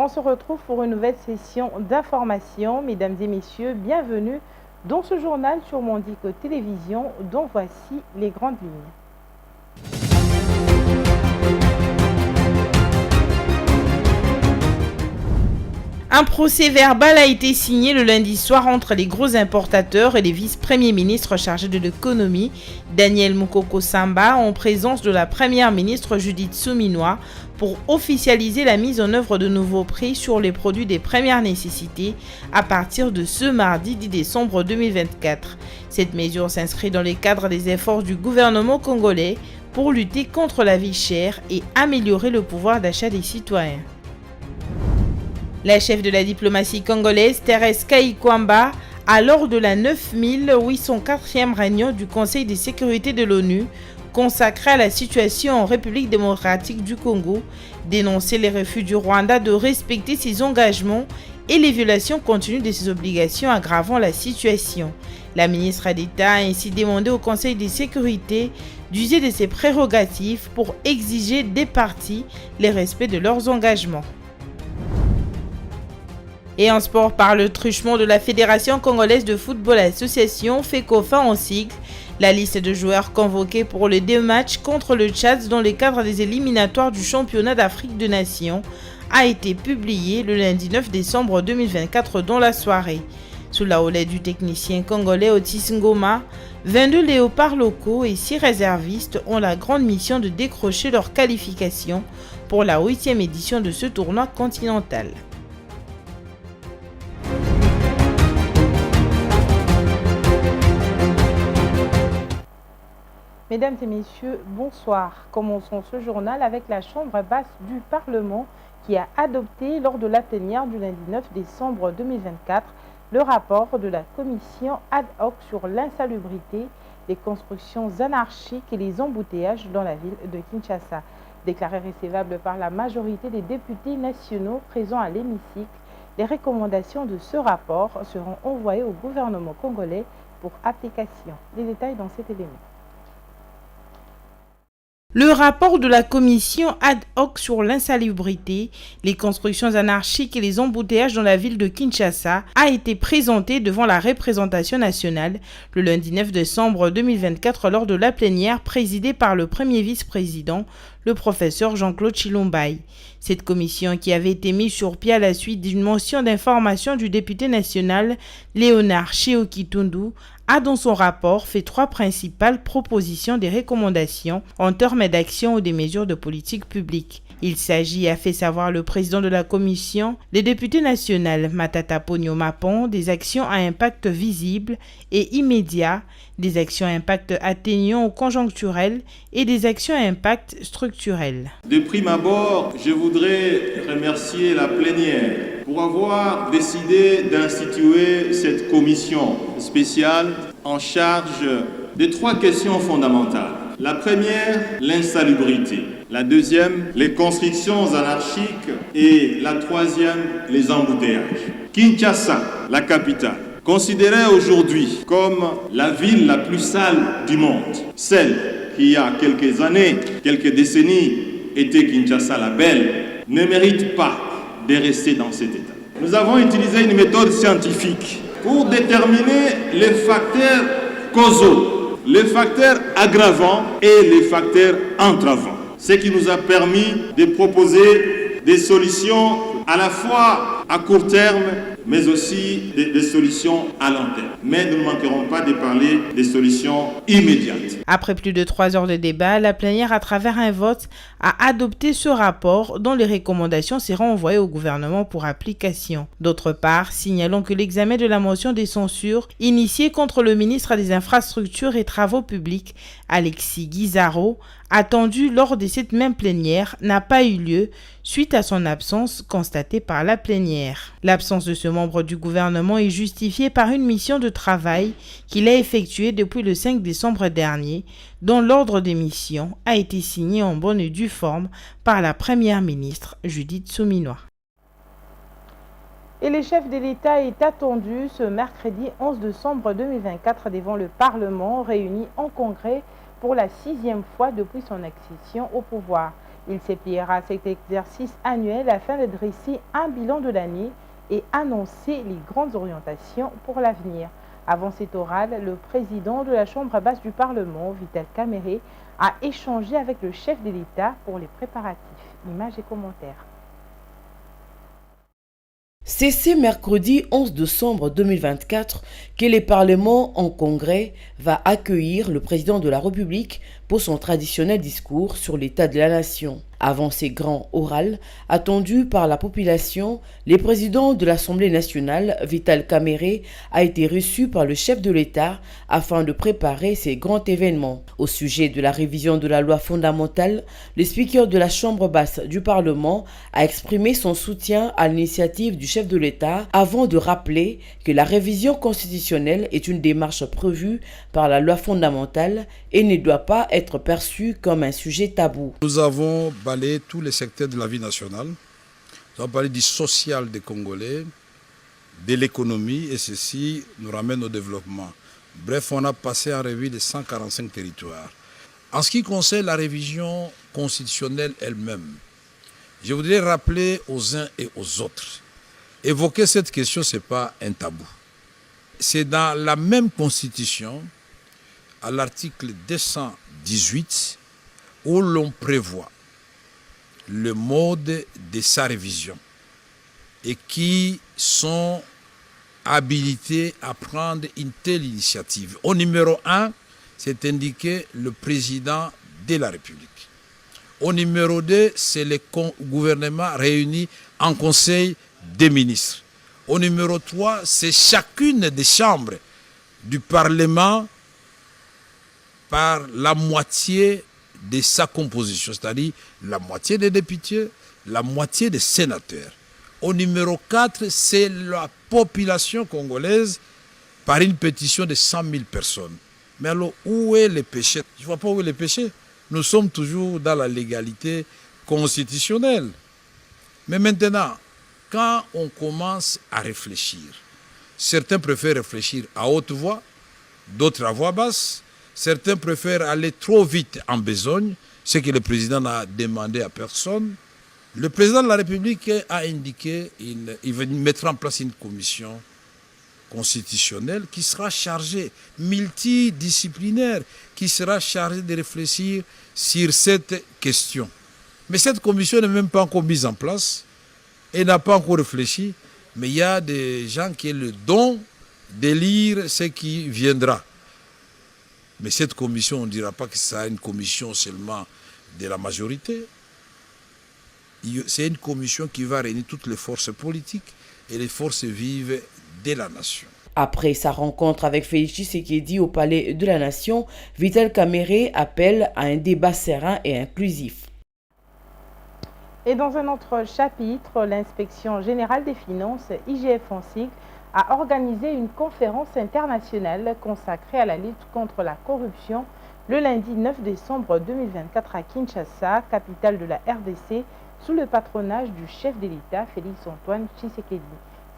On se retrouve pour une nouvelle session d'information. Mesdames et messieurs, bienvenue dans ce journal sur Mondico Télévision dont voici les grandes lignes. Un procès verbal a été signé le lundi soir entre les gros importateurs et les vice-premiers ministres chargés de l'économie, Daniel Mukoko Samba, en présence de la première ministre Judith Suminwa, pour officialiser la mise en œuvre de nouveaux prix sur les produits des premières nécessités à partir de ce mardi 10 décembre 2024. Cette mesure s'inscrit dans le cadre des efforts du gouvernement congolais pour lutter contre la vie chère et améliorer le pouvoir d'achat des citoyens. La chef de la diplomatie congolaise, Thérèse Kayikwamba, a lors de la 9804e réunion du Conseil de sécurité de l'ONU, consacrée à la situation en République démocratique du Congo, dénoncé les refus du Rwanda de respecter ses engagements et les violations continues de ses obligations aggravant la situation. La ministre d'État a ainsi demandé au Conseil de sécurité d'user de ses prérogatives pour exiger des parties le respect de leurs engagements. Et en sport, par le truchement de la Fédération congolaise de football association, FECOFA en sigle, la liste de joueurs convoqués pour les 2 matchs contre le Tchad dans le cadre des éliminatoires du championnat d'Afrique des Nations a été publiée le lundi 9 décembre 2024 dans la soirée. Sous la houlette du technicien congolais Otis Ngoma, 22 léopards locaux et 6 réservistes ont la grande mission de décrocher leur qualification pour la 8e édition de ce tournoi continental. Mesdames et messieurs, bonsoir. Commençons ce journal avec la Chambre basse du Parlement qui a adopté lors de la plénière du lundi 9 décembre 2024 le rapport de la commission ad hoc sur l'insalubrité, les constructions anarchiques et les embouteillages dans la ville de Kinshasa. Déclaré recevable par la majorité des députés nationaux présents à l'hémicycle, les recommandations de ce rapport seront envoyées au gouvernement congolais pour application. Les détails dans cet élément. Le rapport de la commission ad hoc sur l'insalubrité, les constructions anarchiques et les embouteillages dans la ville de Kinshasa a été présenté devant la représentation nationale le lundi 9 décembre 2024 lors de la plénière présidée par le premier vice-président, le professeur Jean-Claude Chilombaye. Cette commission, qui avait été mise sur pied à la suite d'une motion d'information du député national Léonard Chiokitundu, a dans son rapport fait 3 principales propositions des recommandations en termes d'action ou des mesures de politique publique. Il s'agit, a fait savoir le président de la commission, le député national Matata Ponyo Mapon, des actions à impact visible et immédiat, des actions à impact atténuant ou conjoncturel et des actions à impact structurel. De prime abord, je voudrais remercier la plénière pour avoir décidé d'instituer cette commission spéciale en charge de 3 questions fondamentales. La première, l'insalubrité. La deuxième, les constructions anarchiques. Et la troisième, les embouteillages. Kinshasa, la capitale, considérée aujourd'hui comme la ville la plus sale du monde, celle qui, il y a quelques années, quelques décennies, était Kinshasa la belle, ne mérite pas de rester dans cet état. Nous avons utilisé une méthode scientifique pour déterminer les facteurs causaux, les facteurs aggravants et les facteurs entravants. Ce qui nous a permis de proposer des solutions à la fois à court terme, mais aussi des solutions à long terme. Mais nous ne manquerons pas de parler des solutions immédiates. Après plus de 3 heures de débat, la plénière, à travers un vote, a adopté ce rapport dont les recommandations seront envoyées au gouvernement pour application. D'autre part, signalons que l'examen de la motion de censure initiée contre le ministre des Infrastructures et Travaux publics, Alexis Guizaro, attendu lors de cette même plénière, n'a pas eu lieu suite à son absence constatée par la plénière. L'absence de ce membre du gouvernement est justifiée par une mission de travail qu'il a effectuée depuis le 5 décembre dernier, dont l'ordre des missions a été signé en bonne et due forme par la première ministre Judith Suminwa. Et le chef de l'État est attendu ce mercredi 11 décembre 2024 devant le Parlement réuni en congrès pour la 6e fois depuis son accession au pouvoir. Il s'appliquera à cet exercice annuel afin de dresser un bilan de l'année et annoncer les grandes orientations pour l'avenir. Avant cet oral, le président de la Chambre basse du Parlement, Vital Kamerhe, a échangé avec le chef de l'État pour les préparatifs. Images et commentaires. C'est ce mercredi 11 décembre 2024 que le Parlement en congrès va accueillir le président de la République pour son traditionnel discours sur l'état de la nation. Avant ces grands orales attendus par la population, le président de l'Assemblée nationale, Vital Kamerhe, a été reçu par le chef de l'État afin de préparer ces grands événements. Au sujet de la révision de la loi fondamentale, le speaker de la Chambre basse du Parlement a exprimé son soutien à l'initiative du chef de l'État avant de rappeler que la révision constitutionnelle est une démarche prévue par la loi fondamentale et ne doit pas être perçue comme un sujet tabou. Nous avons balayé tous les secteurs de la vie nationale. Nous avons parlé du social des Congolais, de l'économie, et ceci nous ramène au développement. Bref, on a passé en revue les 145 territoires. En ce qui concerne la révision constitutionnelle elle-même, je voudrais rappeler aux uns et aux autres, évoquer cette question, ce n'est pas un tabou. C'est dans la même constitution, à l'article 218, où l'on prévoit le mode de sa révision et qui sont habilités à prendre une telle initiative. Au numéro 1, c'est indiqué le président de la République. Au numéro 2, c'est le gouvernement réuni en conseil des ministres. Au numéro 3, c'est chacune des chambres du Parlement par la moitié de sa composition, c'est-à-dire la moitié des députés, la moitié des sénateurs. Au numéro 4, c'est la population congolaise par une pétition de 100 000 personnes. Mais alors, où est le péché? Je ne vois pas où est le péché. Nous sommes toujours dans la légalité constitutionnelle. Mais maintenant, quand on commence à réfléchir, certains préfèrent réfléchir à haute voix, d'autres à voix basse. Certains préfèrent aller trop vite en besogne, ce que le président n'a demandé à personne. Le président de la République a indiqué qu'il va mettre en place une commission constitutionnelle qui sera chargée, multidisciplinaire, qui sera chargée de réfléchir sur cette question. Mais cette commission n'est même pas encore mise en place et n'a pas encore réfléchi. Mais il y a des gens qui ont le don de lire ce qui viendra. Mais cette commission, on ne dira pas que c'est une commission seulement de la majorité. C'est une commission qui va réunir toutes les forces politiques et les forces vives de la nation. Après sa rencontre avec Félix Tshisekedi au Palais de la Nation, Vital Kamerhe appelle à un débat serein et inclusif. Et dans un autre chapitre, l'Inspection générale des finances, IGF en sigle, a organisé une conférence internationale consacrée à la lutte contre la corruption le lundi 9 décembre 2024 à Kinshasa, capitale de la RDC, sous le patronage du chef de l'État, Félix-Antoine Tshisekedi.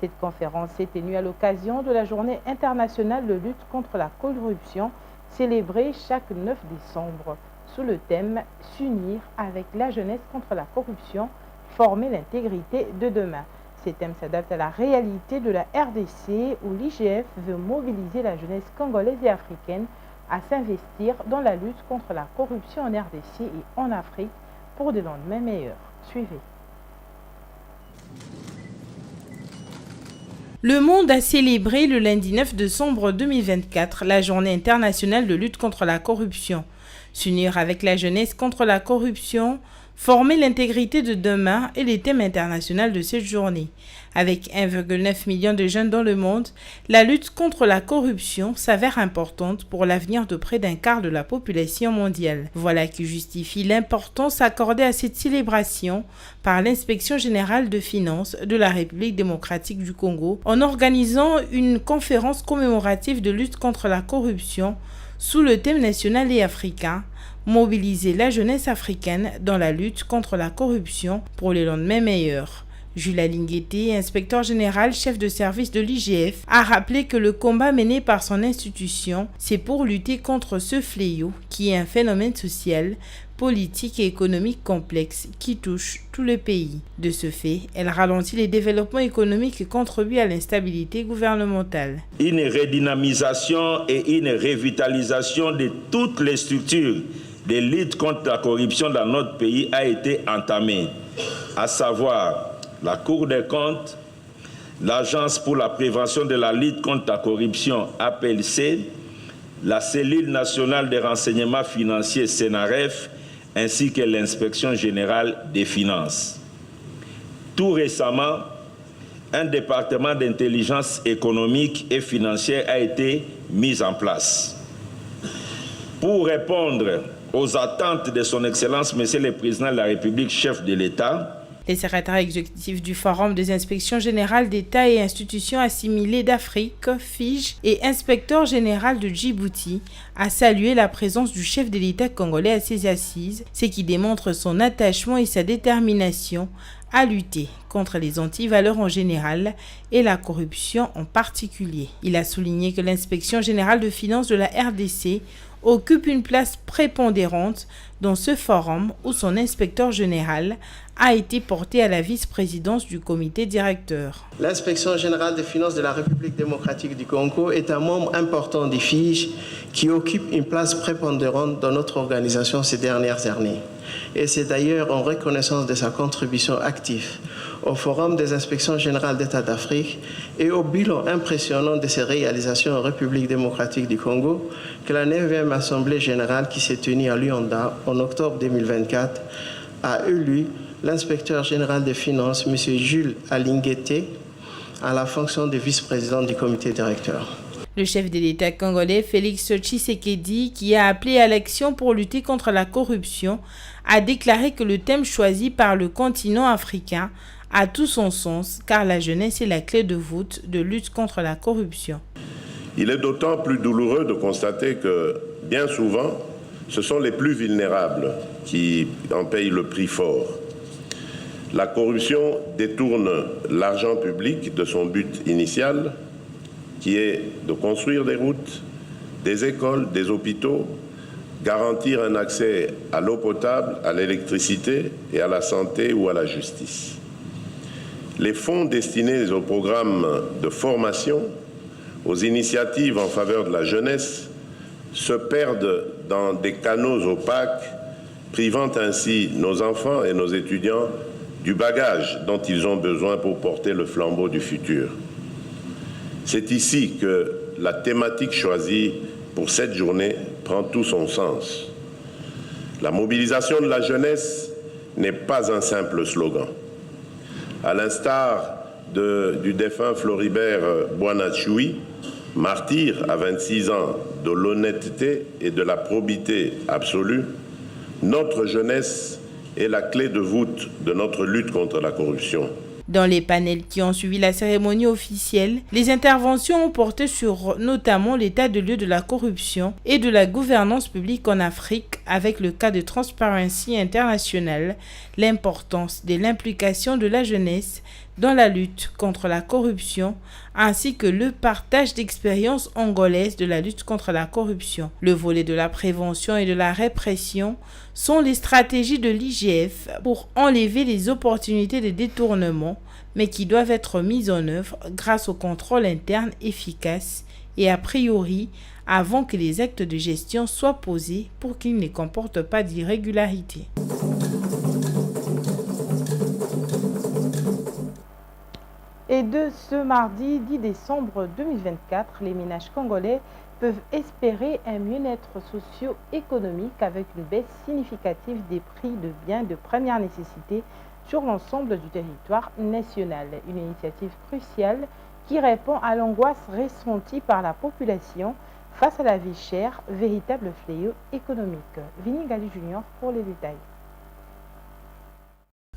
Cette conférence s'est tenue à l'occasion de la Journée internationale de lutte contre la corruption, célébrée chaque 9 décembre, sous le thème « S'unir avec la jeunesse contre la corruption, former l'intégrité de demain ». Ces thèmes s'adaptent à la réalité de la RDC où l'IGF veut mobiliser la jeunesse congolaise et africaine à s'investir dans la lutte contre la corruption en RDC et en Afrique pour des lendemains meilleurs. Suivez. Le monde a célébré le lundi 9 décembre 2024 la Journée internationale de lutte contre la corruption. S'unir avec la jeunesse contre la corruption, former l'intégrité de demain est le thème international de cette journée. Avec 1,9 million de jeunes dans le monde, la lutte contre la corruption s'avère importante pour l'avenir de près d'un quart de la population mondiale. Voilà qui justifie l'importance accordée à cette célébration par l'Inspection générale de finances de la République démocratique du Congo en organisant une conférence commémorative de lutte contre la corruption sous le thème national et africain, mobiliser la jeunesse africaine dans la lutte contre la corruption pour les lendemains meilleurs. Jules Alinguete, inspecteur général chef de service de l'IGF, a rappelé que le combat mené par son institution, c'est pour lutter contre ce fléau qui est un phénomène social, politique et économique complexe qui touche tout le pays. De ce fait, elle ralentit les développements économiques et contribue à l'instabilité gouvernementale. Une redynamisation et une revitalisation de toutes les structures de lutte contre la corruption dans notre pays a été entamée, à savoir la Cour des comptes, l'Agence pour la prévention de la lutte contre la corruption APLC, la Cellule nationale des renseignements financiers CENAREF, ainsi que l'Inspection générale des finances. Tout récemment, un département d'intelligence économique et financière a été mis en place. Pour répondre aux attentes de son Excellence, Monsieur le Président de la République, chef de l'État, les secrétaires exécutifs du Forum des inspections générales d'État et institutions assimilées d'Afrique, FIGE, et inspecteur général de Djibouti, a salué la présence du chef de l'État congolais à ces assises, ce qui démontre son attachement et sa détermination à lutter contre les antivaleurs en général et la corruption en particulier. Il a souligné que l'inspection générale de finances de la RDC occupe une place prépondérante dans ce forum où son inspecteur général a été porté à la vice-présidence du comité directeur. L'inspection générale des finances de la République démocratique du Congo est un membre important des FIGE qui occupe une place prépondérante dans notre organisation ces dernières années. Et c'est d'ailleurs en reconnaissance de sa contribution active au Forum des inspections générales d'État d'Afrique et au bilan impressionnant de ses réalisations en République démocratique du Congo que la 9e Assemblée générale qui s'est tenue à Luanda en octobre 2024 a élu l'inspecteur général des finances, M. Jules Alinguete, à la fonction de vice-président du comité directeur. Le chef de l'État congolais, Félix Tshisekedi, qui a appelé à l'action pour lutter contre la corruption, a déclaré que le thème choisi par le continent africain a tout son sens, car la jeunesse est la clé de voûte de lutte contre la corruption. Il est d'autant plus douloureux de constater que, bien souvent, ce sont les plus vulnérables qui en payent le prix fort. La corruption détourne l'argent public de son but initial, qui est de construire des routes, des écoles, des hôpitaux, garantir un accès à l'eau potable, à l'électricité et à la santé ou à la justice. Les fonds destinés aux programmes de formation, aux initiatives en faveur de la jeunesse, se perdent dans des canaux opaques, privant ainsi nos enfants et nos étudiants du bagage dont ils ont besoin pour porter le flambeau du futur. C'est ici que la thématique choisie pour cette journée prend tout son sens. La mobilisation de la jeunesse n'est pas un simple slogan. À l'instar du défunt Floribert Boinachui, martyr à 26 ans de l'honnêteté et de la probité absolue, notre jeunesse est la clé de voûte de notre lutte contre la corruption. Dans les panels qui ont suivi la cérémonie officielle, les interventions ont porté sur notamment l'état de lieu de la corruption et de la gouvernance publique en Afrique avec le cas de Transparency International, l'importance de l'implication de la jeunesse dans la lutte contre la corruption, ainsi que le partage d'expériences angolaises de la lutte contre la corruption. Le volet de la prévention et de la répression sont les stratégies de l'IGF pour enlever les opportunités de détournement, mais qui doivent être mises en œuvre grâce au contrôle interne efficace et a priori avant que les actes de gestion soient posés pour qu'ils ne comportent pas d'irrégularité. Et de ce mardi 10 décembre 2024, les ménages congolais peuvent espérer un mieux-être socio-économique avec une baisse significative des prix de biens de première nécessité sur l'ensemble du territoire national. Une initiative cruciale qui répond à l'angoisse ressentie par la population face à la vie chère, véritable fléau économique. Vini Gali Junior pour les détails.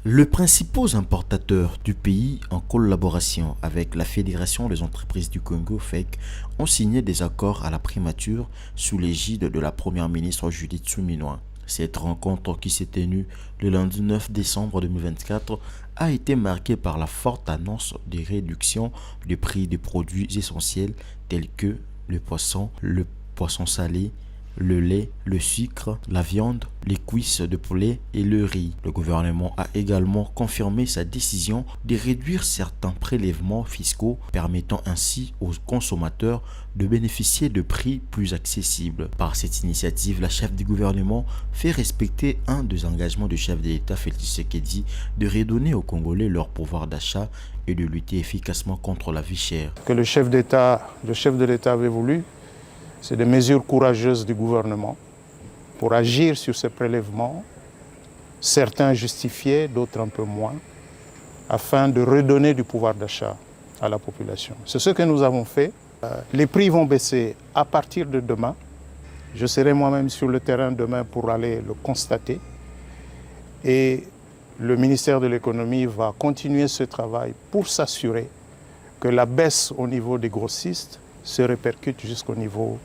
Les principaux importateurs du pays, en collaboration avec la Fédération des entreprises du Congo, FEC, ont signé des accords à la primature sous l'égide de la première ministre Judith Suminwa. Cette rencontre qui s'est tenue le lundi 9 décembre 2024 a été marquée par la forte annonce des réductions de prix des produits essentiels tels que le poisson salé, le lait, le sucre, la viande, les cuisses de poulet et le riz. Le gouvernement a également confirmé sa décision de réduire certains prélèvements fiscaux, permettant ainsi aux consommateurs de bénéficier de prix plus accessibles. Par cette initiative, la chef du gouvernement fait respecter un des engagements du chef de l'État, Félix Tshisekedi, de redonner aux Congolais leur pouvoir d'achat et de lutter efficacement contre la vie chère. Que le chef de l'État avait voulu, c'est des mesures courageuses du gouvernement pour agir sur ces prélèvements, certains justifiés, d'autres un peu moins, afin de redonner du pouvoir d'achat à la population. C'est ce que nous avons fait. Les prix vont baisser à partir de demain. Je serai moi-même sur le terrain demain pour aller le constater. Et le ministère de l'économie va continuer ce travail pour s'assurer que la baisse au niveau des grossistes se répercute jusqu'au niveau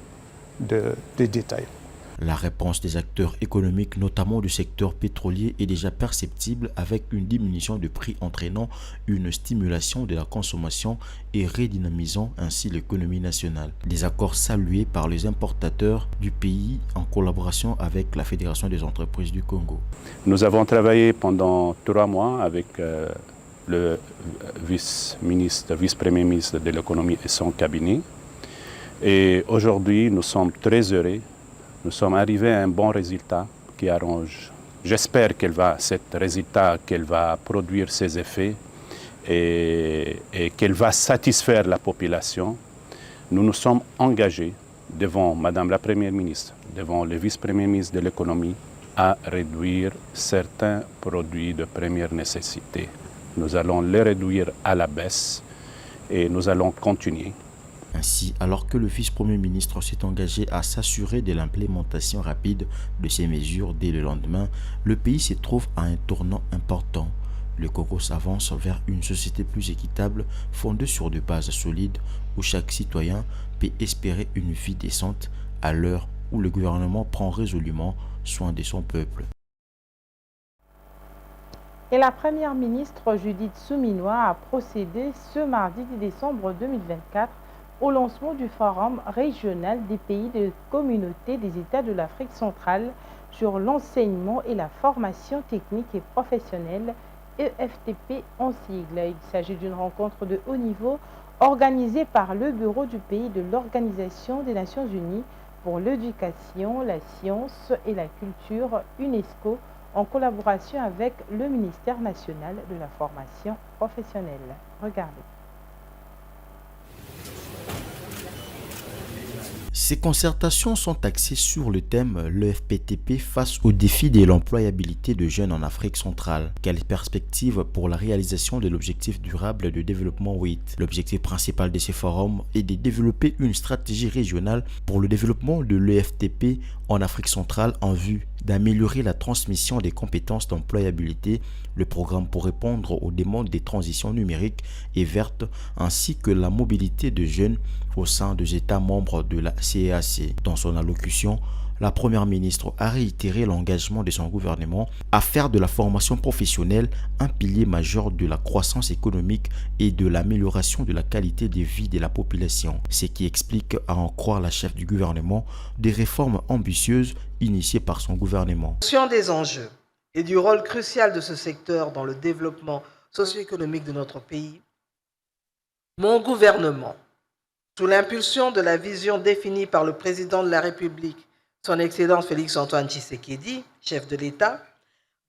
des détails. La réponse des acteurs économiques, notamment du secteur pétrolier, est déjà perceptible avec une diminution de prix entraînant une stimulation de la consommation et redynamisant ainsi l'économie nationale. Des accords salués par les importateurs du pays en collaboration avec la Fédération des entreprises du Congo. Nous avons travaillé pendant 3 mois avec le vice-premier ministre de l'économie et son cabinet. Et aujourd'hui, nous sommes très heureux. Nous sommes arrivés à un bon résultat qui arrange. J'espère qu'elle va produire ses effets et qu'elle va satisfaire la population. Nous nous sommes engagés devant Madame la Première ministre, devant le vice-premier ministre de l'économie, à réduire certains produits de première nécessité. Nous allons les réduire à la baisse et nous allons continuer. Ainsi, alors que le vice-premier ministre s'est engagé à s'assurer de l'implémentation rapide de ces mesures dès le lendemain, le pays se trouve à un tournant important. Le Congo s'avance vers une société plus équitable, fondée sur des bases solides, où chaque citoyen peut espérer une vie décente à l'heure où le gouvernement prend résolument soin de son peuple. Et la première ministre Judith Suminwa a procédé ce mardi 10 décembre 2024 au lancement du Forum régional des pays de communauté des États de l'Afrique centrale sur l'enseignement et la formation technique et professionnelle, EFTP en sigle. Il s'agit d'une rencontre de haut niveau organisée par le Bureau du pays de l'Organisation des Nations Unies pour l'éducation, la science et la culture, UNESCO, en collaboration avec le ministère national de la formation professionnelle. Regardez. Ces concertations sont axées sur le thème « L'EFTP face au défi de l'employabilité de jeunes en Afrique centrale. Quelles perspectives pour la réalisation de l'objectif durable de développement 8 ?» L'objectif principal de ces forums est de développer une stratégie régionale pour le développement de l'EFTP en Afrique centrale en vue d'améliorer la transmission des compétences d'employabilité, le programme pour répondre aux demandes des transitions numériques et vertes, ainsi que la mobilité de jeunes au sein des États membres de la CEAC. Dans son allocution, la Première ministre a réitéré l'engagement de son gouvernement à faire de la formation professionnelle un pilier majeur de la croissance économique et de l'amélioration de la qualité de vie de la population, ce qui explique, à en croire la chef du gouvernement, des réformes ambitieuses initiées par son gouvernement. Conscient des enjeux et du rôle crucial de ce secteur dans le développement socio-économique de notre pays, mon gouvernement, sous l'impulsion de la vision définie par le président de la République, son Excellence Félix-Antoine Tshisekedi, chef de l'État,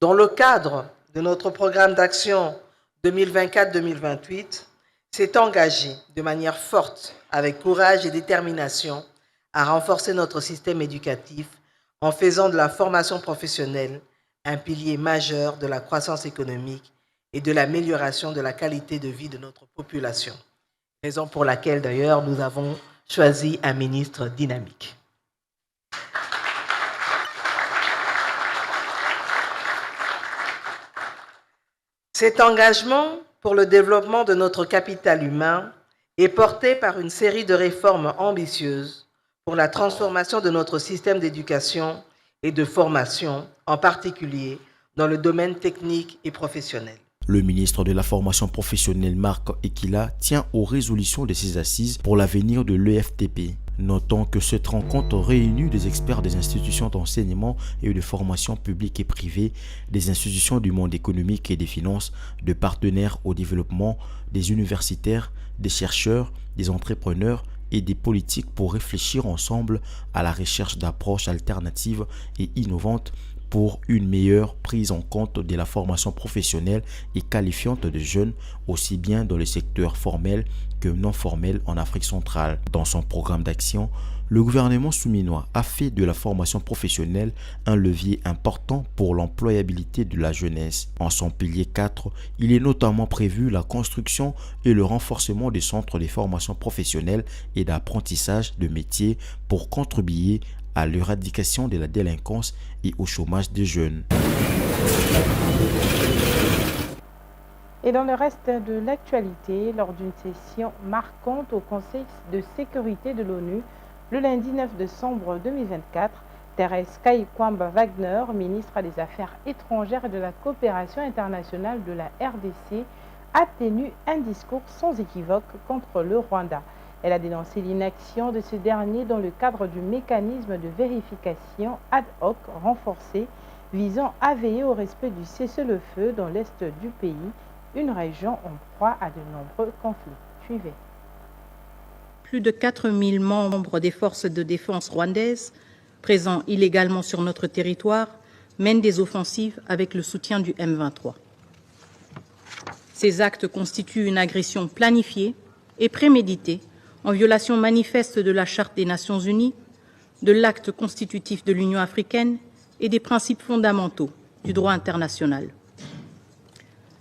dans le cadre de notre programme d'action 2024-2028, s'est engagé de manière forte, avec courage et détermination, à renforcer notre système éducatif en faisant de la formation professionnelle un pilier majeur de la croissance économique et de l'amélioration de la qualité de vie de notre population. Raison pour laquelle, d'ailleurs, nous avons choisi un ministre dynamique. Cet engagement pour le développement de notre capital humain est porté par une série de réformes ambitieuses pour la transformation de notre système d'éducation et de formation, en particulier dans le domaine technique et professionnel. Le ministre de la formation professionnelle Marc Ekila tient aux résolutions de ces assises pour l'avenir de l'EFTP. Notons que cette rencontre réunit des experts des institutions d'enseignement et de formation publique et privée, des institutions du monde économique et des finances, de partenaires au développement, des universitaires, des chercheurs, des entrepreneurs et des politiques pour réfléchir ensemble à la recherche d'approches alternatives et innovantes pour une meilleure prise en compte de la formation professionnelle et qualifiante de jeunes, aussi bien dans le secteur formel que non formel en Afrique centrale. Dans son programme d'action, le gouvernement souminois a fait de la formation professionnelle un levier important pour l'employabilité de la jeunesse. En son pilier 4, il est notamment prévu la construction et le renforcement des centres de formation professionnelle et d'apprentissage de métiers pour contribuer à l'éradication de la délinquance et au chômage des jeunes. Et dans le reste de l'actualité, lors d'une session marquante au Conseil de sécurité de l'ONU, le lundi 9 décembre 2024, Thérèse Kayikwamba Wagner, ministre des Affaires étrangères et de la coopération internationale de la RDC, a tenu un discours sans équivoque contre le Rwanda. Elle a dénoncé l'inaction de ce dernier dans le cadre du mécanisme de vérification ad hoc renforcé visant à veiller au respect du cessez-le-feu dans l'est du pays, une région en proie à de nombreux conflits. Suivez. Plus de 4000 membres des forces de défense rwandaises, présents illégalement sur notre territoire, mènent des offensives avec le soutien du M23. Ces actes constituent une agression planifiée et préméditée en violation manifeste de la Charte des Nations Unies, de l'acte constitutif de l'Union africaine et des principes fondamentaux du droit international.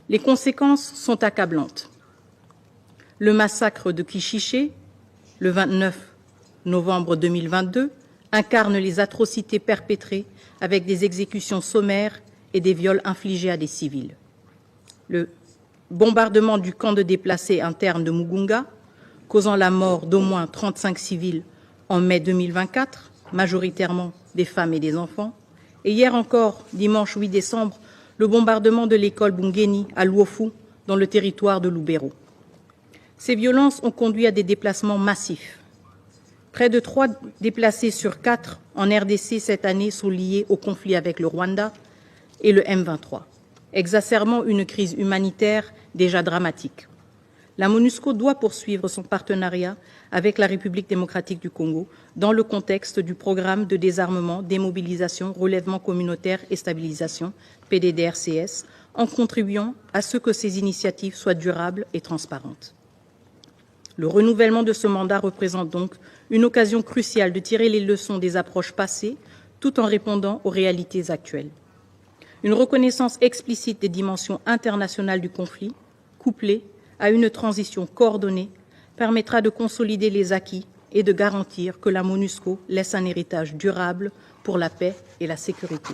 Les conséquences sont accablantes. Le massacre de Kishiché, le 29 novembre 2022, incarne les atrocités perpétrées avec des exécutions sommaires et des viols infligés à des civils. Le bombardement du camp de déplacés internes de Mugunga, causant la mort d'au moins 35 civils en mai 2024, majoritairement des femmes et des enfants. Et hier encore, dimanche 8 décembre, le bombardement de l'école Bungeni à Luofu, dans le territoire de Lubero. Ces violences ont conduit à des déplacements massifs. Près de 3 déplacés sur 4 en RDC cette année sont liés au conflit avec le Rwanda et le M23, exacerbant une crise humanitaire déjà dramatique. La MONUSCO doit poursuivre son partenariat avec la République démocratique du Congo dans le contexte du programme de désarmement, démobilisation, relèvement communautaire et stabilisation, PDDRCS, en contribuant à ce que ces initiatives soient durables et transparentes. Le renouvellement de ce mandat représente donc une occasion cruciale de tirer les leçons des approches passées tout en répondant aux réalités actuelles. Une reconnaissance explicite des dimensions internationales du conflit, couplée à une transition coordonnée, permettra de consolider les acquis et de garantir que la MONUSCO laisse un héritage durable pour la paix et la sécurité.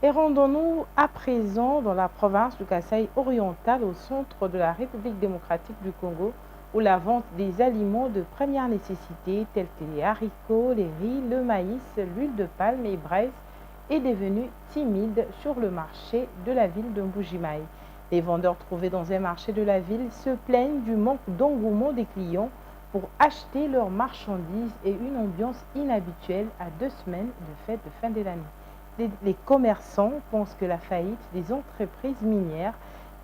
Et rendons-nous à présent dans la province du Kasaï oriental, au centre de la République démocratique du Congo, où la vente des aliments de première nécessité, tels que les haricots, les riz, le maïs, l'huile de palme et braise, est devenue timide sur le marché de la ville de Mbujimaï. Les vendeurs trouvés dans un marché de la ville se plaignent du manque d'engouement des clients pour acheter leurs marchandises et une ambiance inhabituelle à 2 semaines de fête de fin de l'année. Les commerçants pensent que la faillite des entreprises minières,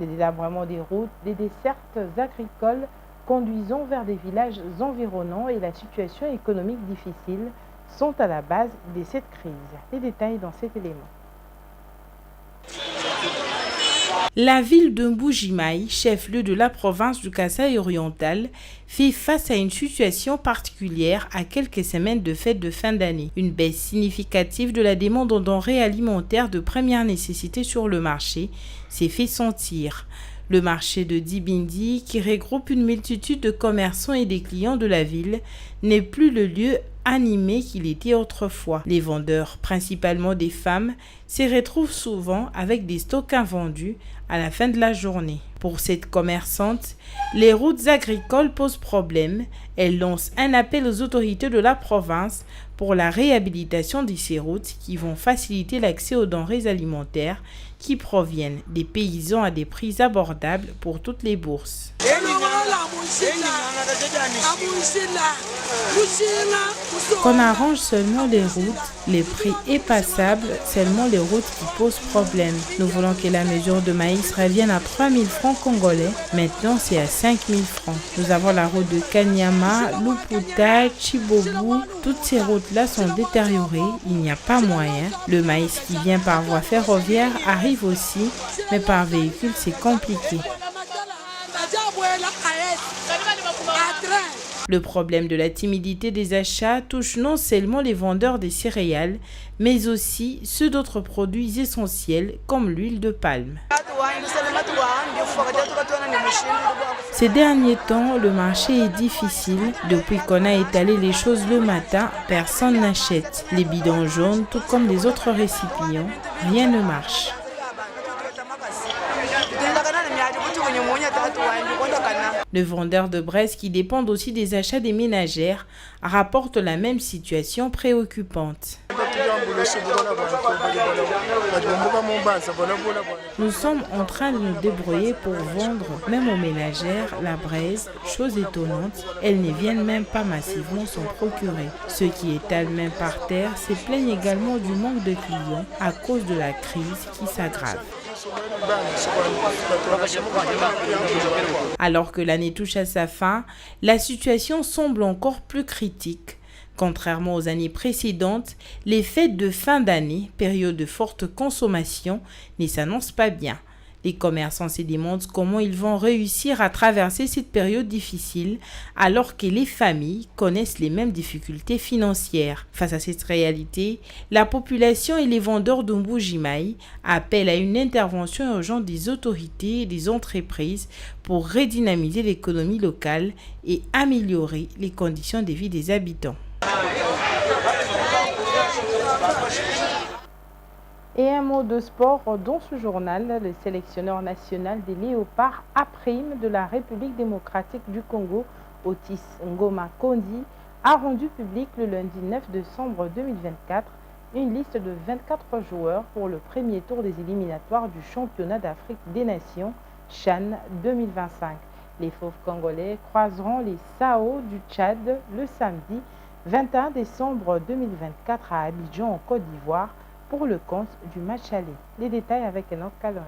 le délabrement des routes, des dessertes agricoles conduisant vers des villages environnants et la situation économique difficile sont à la base de cette crise. Les détails dans cet élément. La ville de Mbujimaï, chef-lieu de la province du Kasaï oriental, fait face à une situation particulière à quelques semaines de fête de fin d'année. Une baisse significative de la demande en denrées alimentaires de première nécessité sur le marché s'est fait sentir. Le marché de Dibindi, qui regroupe une multitude de commerçants et des clients de la ville, n'est plus le lieu animé qu'il était autrefois. Les vendeurs, principalement des femmes, se retrouvent souvent avec des stocks invendus à la fin de la journée. Pour cette commerçante, les routes agricoles posent problème. Elle lance un appel aux autorités de la province pour la réhabilitation de ces routes qui vont faciliter l'accès aux denrées alimentaires qui proviennent des paysans à des prix abordables pour toutes les bourses. Qu'on arrange seulement les routes, les prix est passable, seulement les routes qui posent problème. Nous voulons que la mesure de maïs revienne à 3 000 francs congolais, maintenant c'est à 5 000 francs. Nous avons la route de Kanyama, Luputa, Chibobu, toutes ces routes-là sont détériorées, il n'y a pas moyen. Le maïs qui vient par voie ferroviaire arrive aussi, mais par véhicule c'est compliqué. Le problème de la timidité des achats touche non seulement les vendeurs des céréales, mais aussi ceux d'autres produits essentiels comme l'huile de palme. Ces derniers temps, le marché est difficile. Depuis qu'on a étalé les choses le matin, personne n'achète. Les bidons jaunes, tout comme les autres récipients, rien ne marche. Le vendeur de Brest, qui dépend aussi des achats des ménagères, rapporte la même situation préoccupante. Nous sommes en train de nous débrouiller pour vendre même aux ménagères la braise. Chose étonnante, elles ne viennent même pas massivement s'en procurer. Ceux qui étalent même par terre se plaignent également du manque de clients à cause de la crise qui s'aggrave. Alors que l'année touche à sa fin, la situation semble encore plus critique. Contrairement aux années précédentes, les fêtes de fin d'année, période de forte consommation, ne s'annoncent pas bien. Les commerçants se demandent comment ils vont réussir à traverser cette période difficile alors que les familles connaissent les mêmes difficultés financières. Face à cette réalité, la population et les vendeurs de Mbujimayi appellent à une intervention urgente des autorités et des entreprises pour redynamiser l'économie locale et améliorer les conditions de vie des habitants. Et un mot de sport dans ce journal, le sélectionneur national des Léopards A' de la République démocratique du Congo, Otis Ngoma Kondi, a rendu public le lundi 9 décembre 2024 une liste de 24 joueurs pour le premier tour des éliminatoires du championnat d'Afrique des Nations CHAN 2025. Les fauves congolais croiseront les Sao du Tchad le samedi 21 décembre 2024 à Abidjan en Côte d'Ivoire pour le compte du match aller. Les détails avec Enoch Kalonji.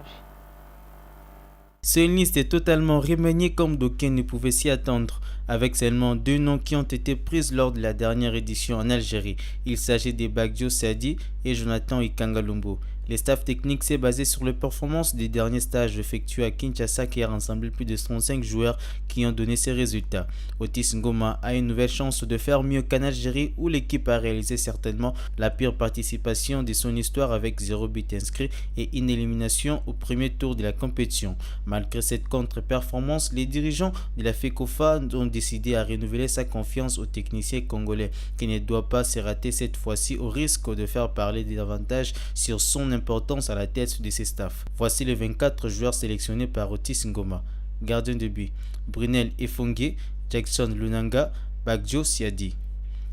Cette liste est totalement remaniée comme d'aucuns ne pouvaient s'y attendre, avec seulement 2 noms qui ont été pris lors de la dernière édition en Algérie. Il s'agit de Bagdio Sadi et Jonathan Ikangalumbo. Le staff technique s'est basé sur les performances des derniers stages effectués à Kinshasa qui a rassemblé plus de 35 joueurs qui ont donné ces résultats. Otis Ngoma a une nouvelle chance de faire mieux qu'en Algérie où l'équipe a réalisé certainement la pire participation de son histoire avec 0 but inscrit et une élimination au premier tour de la compétition. Malgré cette contre-performance, les dirigeants de la FECOFA ont décidé à renouveler sa confiance au technicien congolais qui ne doit pas se rater cette fois-ci au risque de faire parler davantage sur son importance à la tête de ses staffs. Voici les 24 joueurs sélectionnés par Otis Ngoma. Gardien de but, Brunel Efongue, Jackson Lunanga, Bagdio Siadi.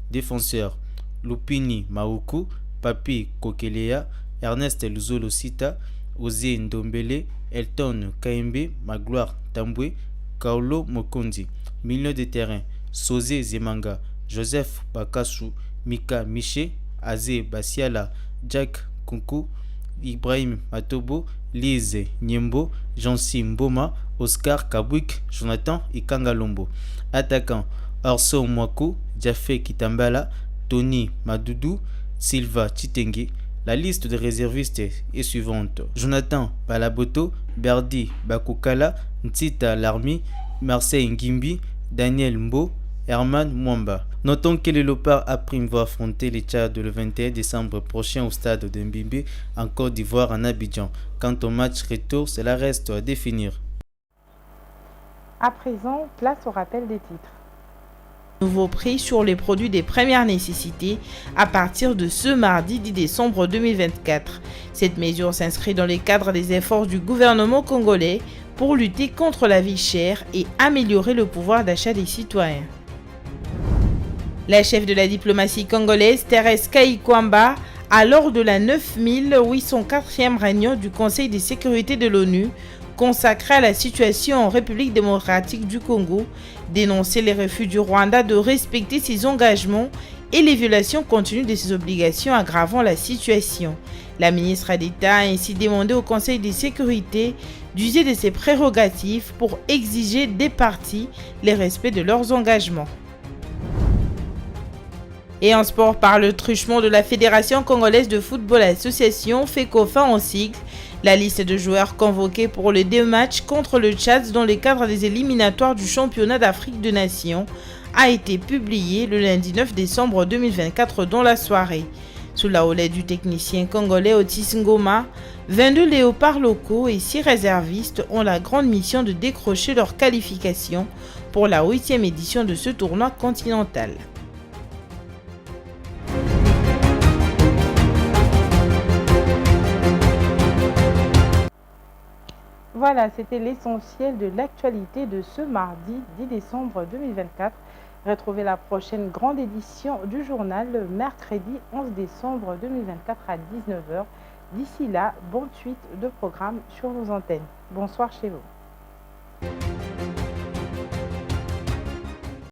Défenseur, Lupini Maoukou, Papi Kokelea, Ernest Luzolo Sita, Ozé Ndombele, Elton Kaimbe, Magloire Tambwe, Kaulo Mokondi. Milieu de terrain, Sosé Zemanga, Joseph Bakassou, Mika Miché, Azé Basiala, Jack Kunku, Ibrahim Matobo, Lise Nyembo, Jansi Mboma, Oscar Kabwik, Jonathan Ikangalombo. Attaquant, Orso Mwaku, Jafé Kitambala, Tony Madoudou, Silva Chitengi. La liste de réservistes est suivante. Jonathan Balaboto, Berdi Bakukala, Ntita Larmi, Marseille Ngimbi, Daniel Mbo, Herman Mwamba. Notons que les Léopards A' vont affronter les Tchad le 21 décembre prochain au stade de Mbimbi en Côte d'Ivoire en Abidjan. Quant au match retour, cela reste à définir. À présent, place au rappel des titres. Nouveau prix sur les produits des premières nécessités à partir de ce mardi 10 décembre 2024. Cette mesure s'inscrit dans le cadre des efforts du gouvernement congolais pour lutter contre la vie chère et améliorer le pouvoir d'achat des citoyens. La chef de la diplomatie congolaise, Thérèse Kayikwamba, a lors de la 9804e réunion du Conseil de sécurité de l'ONU consacrée à la situation en République démocratique du Congo, dénoncé les refus du Rwanda de respecter ses engagements et les violations continues de ses obligations aggravant la situation. La ministre d'État a ainsi demandé au Conseil de sécurité d'user de ses prérogatives pour exiger des parties le respect de leurs engagements. Et en sport, par le truchement de la Fédération congolaise de football association, FECOFA en sigle, la liste de joueurs convoqués pour les 2 matchs contre le Tchad dans le cadre des éliminatoires du championnat d'Afrique des Nations a été publiée le lundi 9 décembre 2024 dans la soirée. Sous la houlette du technicien congolais Otis Ngoma, 22 léopards locaux et 6 réservistes ont la grande mission de décrocher leur qualification pour la 8e édition de ce tournoi continental. Voilà, c'était l'essentiel de l'actualité de ce mardi 10 décembre 2024. Retrouvez la prochaine grande édition du journal le mercredi 11 décembre 2024 à 19h. D'ici là, bonne suite de programmes sur nos antennes. Bonsoir chez vous.